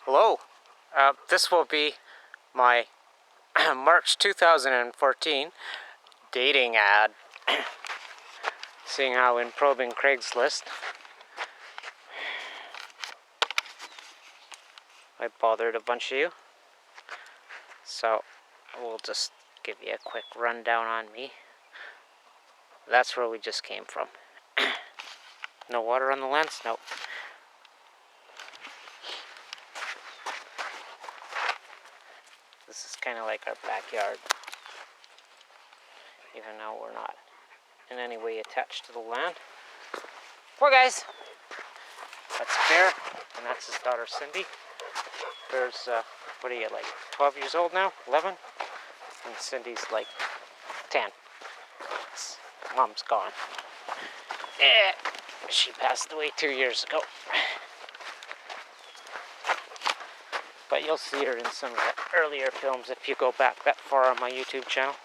Hello, this will be my March 2014 dating ad. Seeing how in probing Craigslist I bothered a bunch of you. So we'll just give you a quick rundown on me. That's where we just came from. No water on the lens? Nope. This is kind of like our backyard, even though we're not in any way attached to the land. Poor guys. That's Bear, and that's his daughter Cindy. Bear's, what are you, like 12 years old now? 11? And Cindy's like 10. Mom's gone. She passed away 2 years ago. But you'll see her in some of the earlier films if you go back that far on my YouTube channel.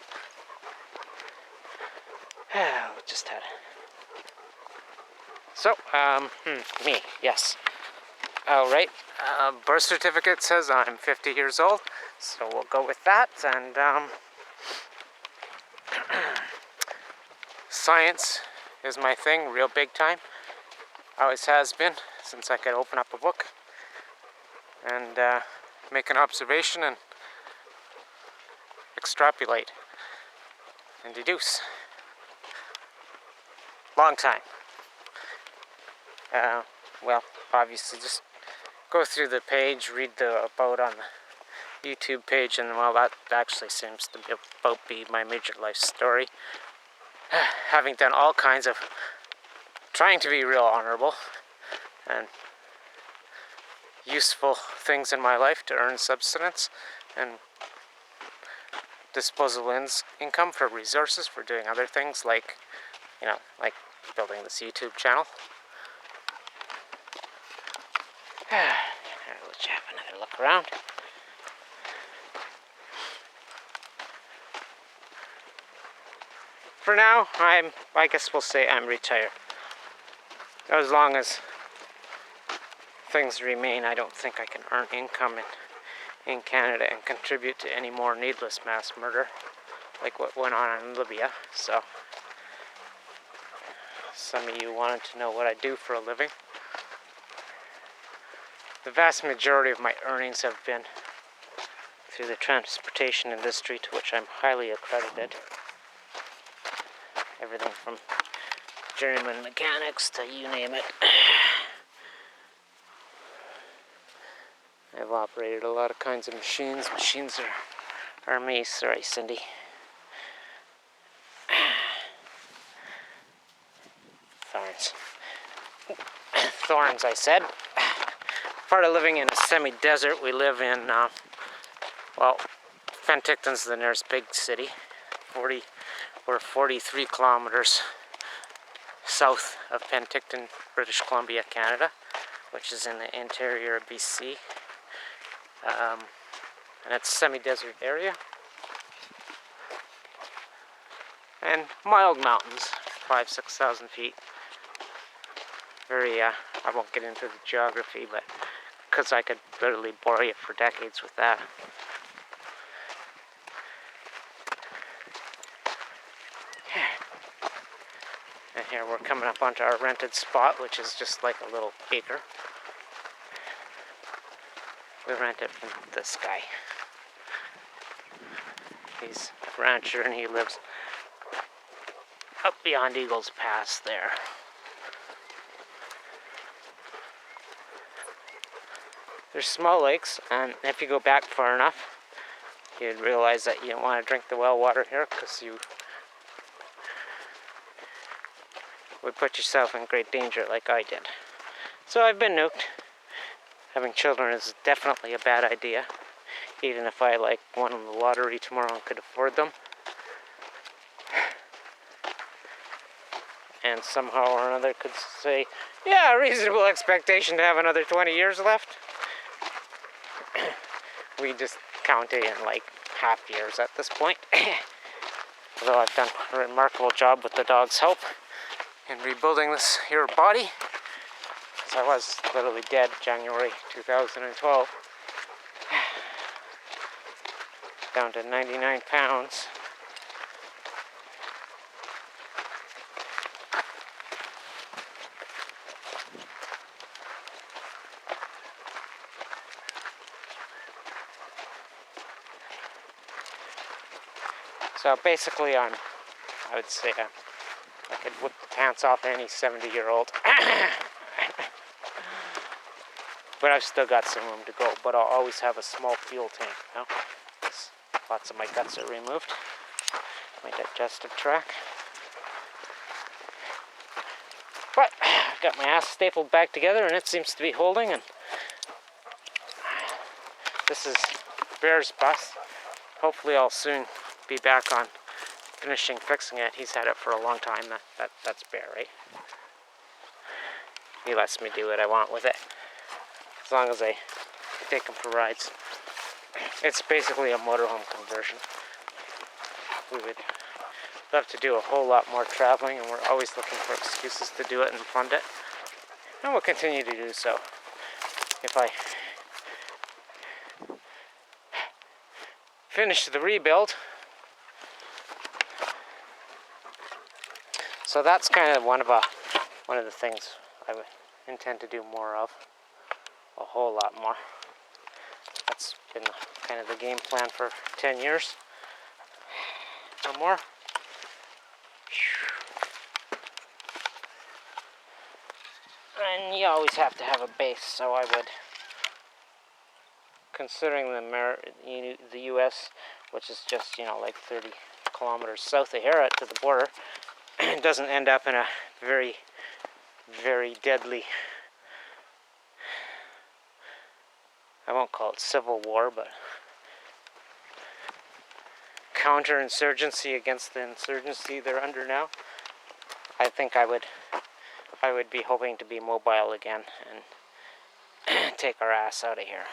We just had... So, me, yes. Alright, birth certificate says I'm 50 years old, so we'll go with that, and, science is my thing, real big time. Always has been, since I could open up a book and, make an observation and extrapolate and deduce. Long time. Well, obviously just go through the page, read the about on the YouTube page, and well, that actually seems to be my major life story. Having done all kinds of trying to be real honorable and useful things in my life to earn subsistence and disposable income for resources for doing other things like, like building this YouTube channel. I'll let you have another look around. For now, I guess we'll say I'm retired. As long as things remain, I don't think I can earn income in Canada and contribute to any more needless mass murder like what went on in Libya. So, some of you wanted to know what I do for a living. The vast majority of my earnings have been through the transportation industry, to which I'm highly accredited. Everything from journeyman mechanics to you name it. I've operated a lot of kinds of machines. Machines are me. Sorry, Cindy. Thorns, I said. Part of living in a semi-desert, we live in, well, Penticton's the nearest big city. We're 43 kilometers south of Penticton, British Columbia, Canada, which is in the interior of BC. And it's a semi-desert area. And mild mountains, 5,000-6,000 feet. Very, I won't get into the geography, but because I could literally bore you for decades with that. And here we're coming up onto our rented spot, which is just like a little acre. We rent it from this guy. He's a rancher and he lives up beyond Eagles Pass there. There's small lakes, and if you go back far enough, you'd realize that you don't want to drink the well water here because you would put yourself in great danger like I did. So I've been nuked. Having children is definitely a bad idea, even if I won the lottery tomorrow and could afford them. And somehow or another could say, yeah, reasonable expectation to have another 20 years left. We just count it in half years at this point. Although I've done a remarkable job with the dog's help in rebuilding this here body. Because I was literally dead January 2012. down to 99 pounds. So basically I would say I could whip the pants off any 70-year-old. But I've still got some room to go, but I'll always have a small fuel tank, you know? Lots of my guts are removed. My digestive tract. But I've got my ass stapled back together and it seems to be holding, and this is Bear's bus. Hopefully I'll soon be back on fixing it. He's had it for a long time. That's Bear, right? He lets me do what I want with it, as long as I take him for rides. It's basically a motorhome conversion. We would love to do a whole lot more traveling, and we're always looking for excuses to do it and fund it. And we'll continue to do so. If I finish the rebuild. So that's kind of one of the things I would intend to do more of. A whole lot more. That's been kind of the game plan for 10 years. No more. And you always have to have a base, so I would, considering the U.S., which is just, like 30 kilometers south of here to the border, doesn't end up in a very, very deadly, I won't call it civil war, but counterinsurgency against the insurgency they're under now. I think I would be hoping to be mobile again and take our ass out of here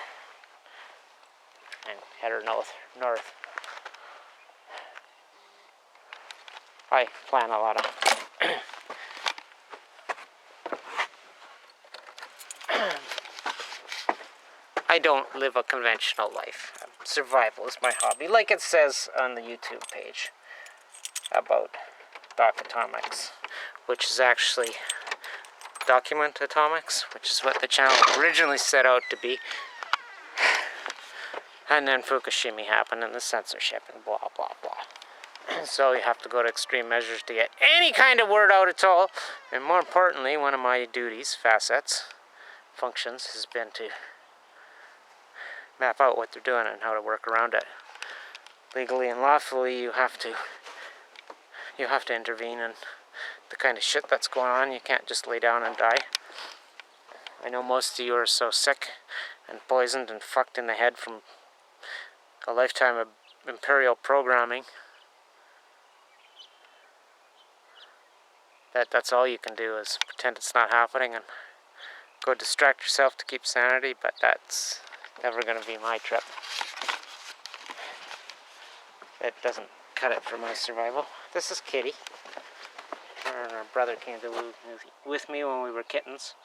and head her north. I plan a lot of I don't live a conventional life. Survival is my hobby, like it says on the YouTube page about Doc Atomics, which is actually Document Atomics, which is what the channel originally set out to be. And then Fukushima happened and the censorship and blah, blah, blah. So you have to go to extreme measures to get any kind of word out at all. And more importantly, one of my duties, functions, has been to map out what they're doing and how to work around it. Legally and lawfully, you have to intervene in the kind of shit that's going on. You can't just lay down and die. I know most of you are so sick and poisoned and fucked in the head from a lifetime of imperial programming that's all you can do is pretend it's not happening and go distract yourself to keep sanity, but that's never going to be my trip. It doesn't cut it for my survival. This is Kitty. Her and her brother came to live with me when we were kittens.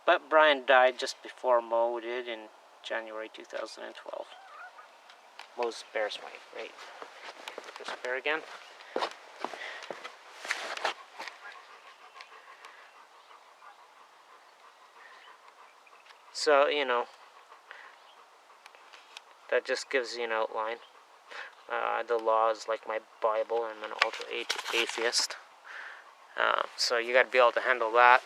But Brian died just before Mo did in January 2012. Mo's Bear's wife, right? This Bear again. So, that just gives you an outline. The law is like my Bible. I'm an ultra atheist. So you got to be able to handle that.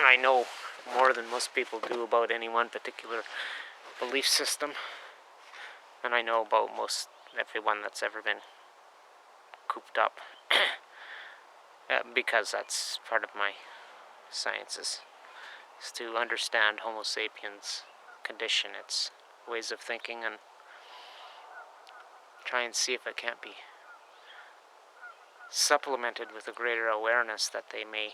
I know more than most people do about any one particular belief system. And I know about everyone that's ever been cooped up. Because that's part of my sciences. Is to understand Homo sapiens' condition, its ways of thinking, and try and see if it can't be supplemented with a greater awareness that they may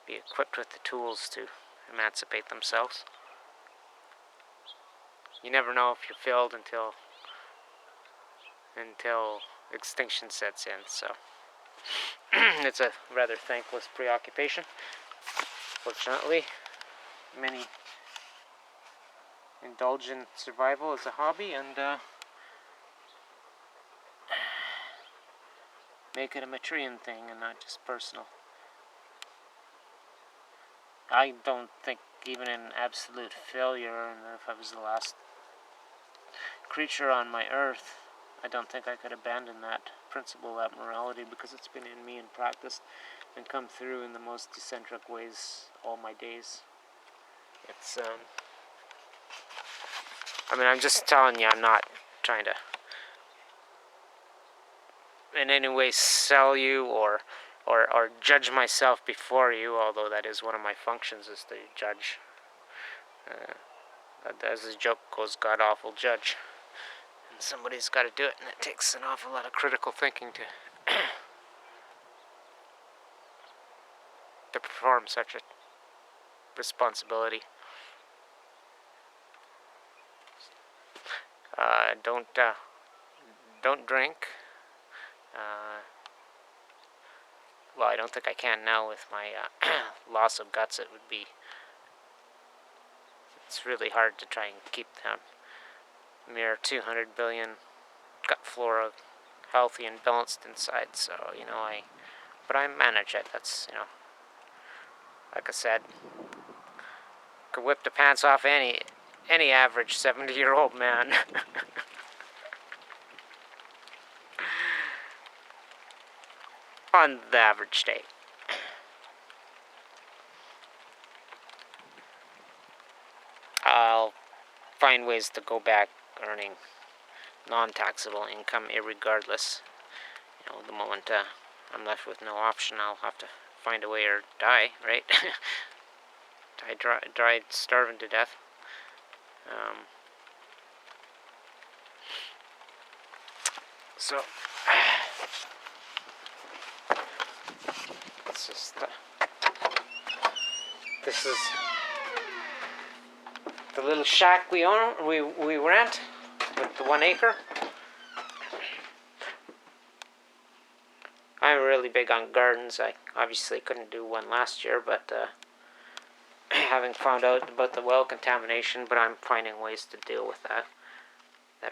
be equipped with the tools to emancipate themselves. You never know if you're failed until extinction sets in, so it's a rather thankless preoccupation. Fortunately, many indulge in survival as a hobby and make it a Matrian thing and not just personal. I don't think even in absolute failure, and if I was the last creature on my earth, I don't think I could abandon that principle, that morality, because it's been in me and practiced and come through in the most eccentric ways all my days. It's, I mean, I'm just telling you, I'm not trying to in any way sell you or judge myself before you, although that is one of my functions, is to judge. As the joke goes, God awful judge. And somebody's got to do it, and it takes an awful lot of critical thinking to to perform such a responsibility. Don't drink. Well, I don't think I can now with my loss of guts. It's really hard to try and keep the mere 200 billion gut flora healthy and balanced inside. So, but I manage it. That's, like I said, could whip the pants off any average 70-year-old man. On the average day. I'll find ways to go back earning non-taxable income irregardless. The moment I'm left with no option, I'll have to find a way or die, right? Die starving to death. So it's just this is the little shack we rent with the 1 acre. I'm really big on gardens. I obviously couldn't do one last year, but having found out about the well contamination, but I'm finding ways to deal with that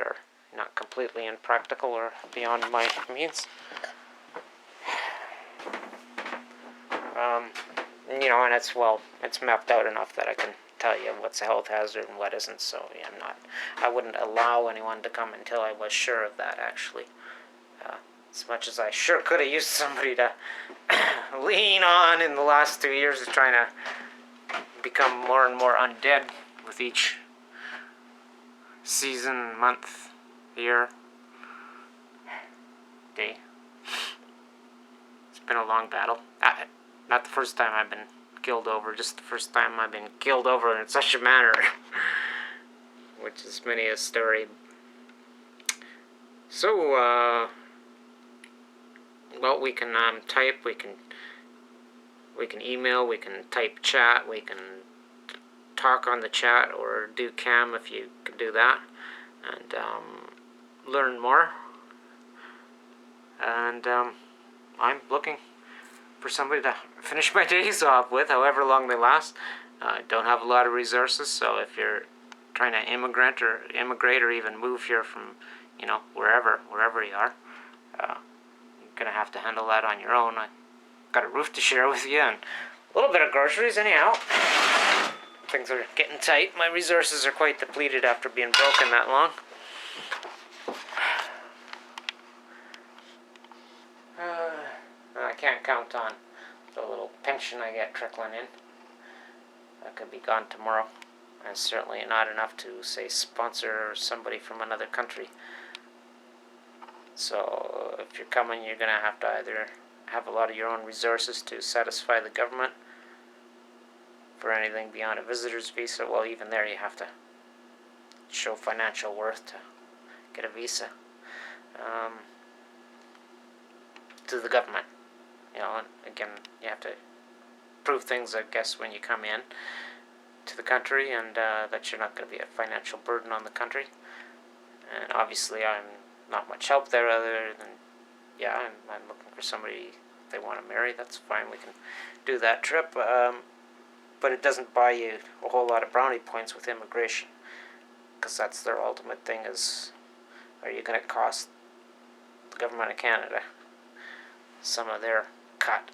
are not completely impractical or beyond my means. And it's mapped out enough that I can tell you what's a health hazard and what isn't. So I wouldn't allow anyone to come until I was sure of that, actually. As much as I sure could have used somebody to lean on in the last 2 years of trying to become more and more undead with each season, month, year, day. It's been a long battle. Not the first time I've been killed over, just the first time I've been killed over in such a manner. Which is many a story. So, well, we can type, we can email, we can type chat, we can talk on the chat, or do cam if you can do that, and learn more. And I'm looking for somebody to finish my days off with, however long they last. I don't have a lot of resources, so if you're trying to immigrate or even move here from, wherever you are, you're going to have to handle that on your own. I got a roof to share with you and a little bit of groceries anyhow. Things are getting tight. My resources are quite depleted after being broken that long. I can't count on the little pension I get trickling in. That could be gone tomorrow. And certainly not enough to, say, sponsor somebody from another country. So if you're coming, you're going to have to either have a lot of your own resources to satisfy the government for anything beyond a visitor's visa. Well, even there you have to show financial worth to get a visa to the government. And again, you have to prove things, I guess, when you come in to the country, and that you're not going to be a financial burden on the country. And obviously I'm not much help there other than, I'm looking for somebody. If they want to marry, that's fine, we can do that trip. But it doesn't buy you a whole lot of brownie points with immigration. because that's their ultimate thing is, are you going to cost the government of Canada some of their cut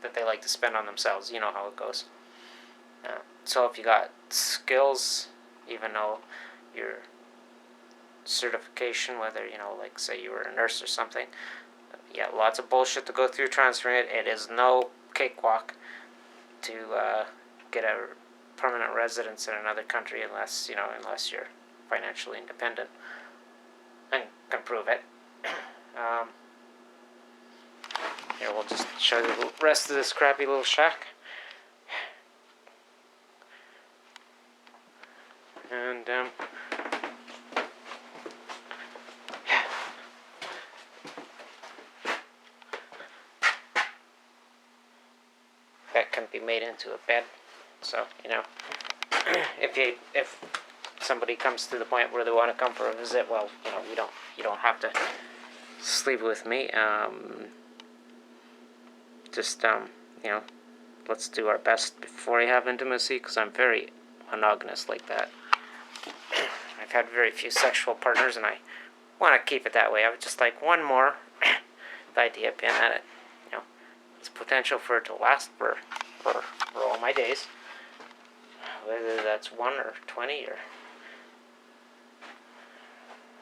that they like to spend on themselves? You know how it goes. So if you got skills, even though your certification, whether, like say you were a nurse or something, yeah, lots of bullshit to go through transferring it. It is no cakewalk to get a permanent residence in another country unless you're financially independent and can prove it. Here, we'll just show you the rest of this crappy little shack. And that can be made into a bed. So, if somebody comes to the point where they want to come for a visit, well, you don't have to sleep with me. Just let's do our best before you have intimacy, because I'm very monogamous like that. I've had very few sexual partners, and I want to keep it that way. I would just like one more. The idea being that it, there's potential for it to last for all my days, whether that's 1 or 20 or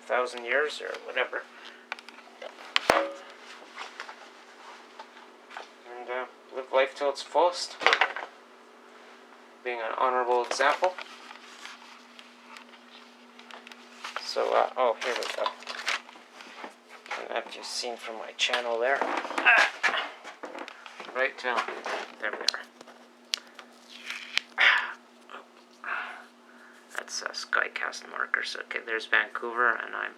1,000 years or whatever. And live life till its fullest, being an honorable example. So, here we go. And that you've seen from my channel there. Right down. There we are. That's Skycast markers. Okay, there's Vancouver, and I'm...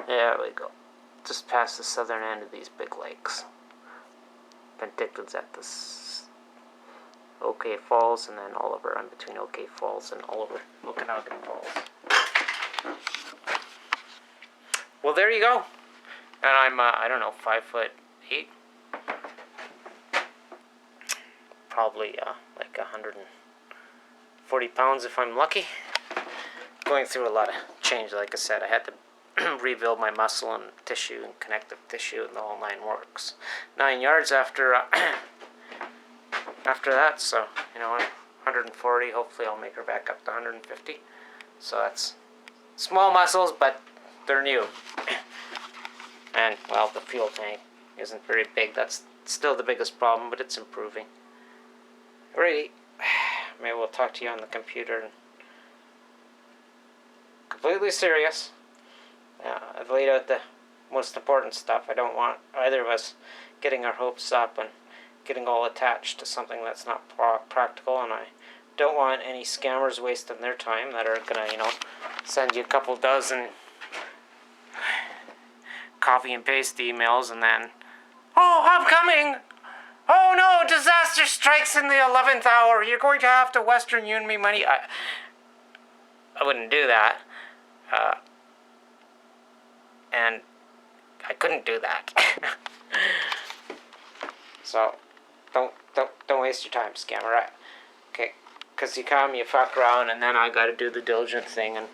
There we go. Just past the southern end of these big lakes. Penticton's at this OK Falls, and then Oliver. I'm between OK Falls and Oliver. Okanagan Falls. Well, there you go. And I'm, I don't know, 5'8". Probably like 140 pounds if I'm lucky. Going through a lot of change, like I said. I had to rebuild my muscle and tissue and connective tissue, and the whole 9 works. 9 yards after that, so, I'm 140. Hopefully I'll make her back up to 150. So that's small muscles, but they're new. And, well, the fuel tank isn't very big. That's still the biggest problem, but it's improving. Alrighty. Maybe we'll talk to you on the computer. Completely serious. I've laid out the most important stuff. I don't want either of us getting our hopes up and getting all attached to something that's not practical, and I don't want any scammers wasting their time that are gonna, send you a couple dozen copy and paste emails, and then, oh, I'm coming! Oh no, disaster strikes in the 11th hour. You're going to have to Western Union me money. I wouldn't do that. And I couldn't do that. So, don't waste your time, scammer. Okay, because you come, you fuck around, and then I got to do the diligent thing and,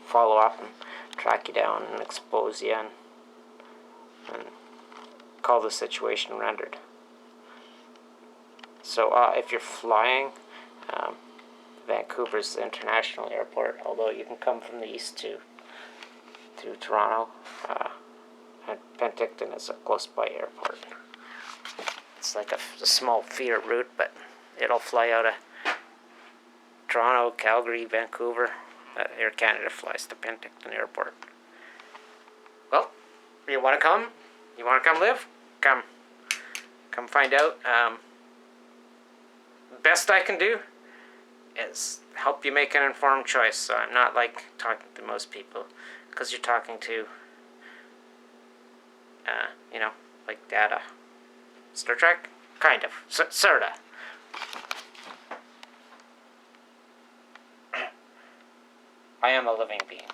follow up and track you down and expose you and call the situation rendered. So, if you're flying, Vancouver's the international airport, although you can come from the east to Toronto, and Penticton is a close-by airport. It's like a small feeder route, but it'll fly out of Toronto, Calgary, Vancouver. Air Canada flies to Penticton Airport. Well, you want to come? You want to come live? Come find out. Best I can do is help you make an informed choice. So I'm not like talking to most people, because you're talking to, like data. Star Trek? Kind of. Sorta. I am a living being.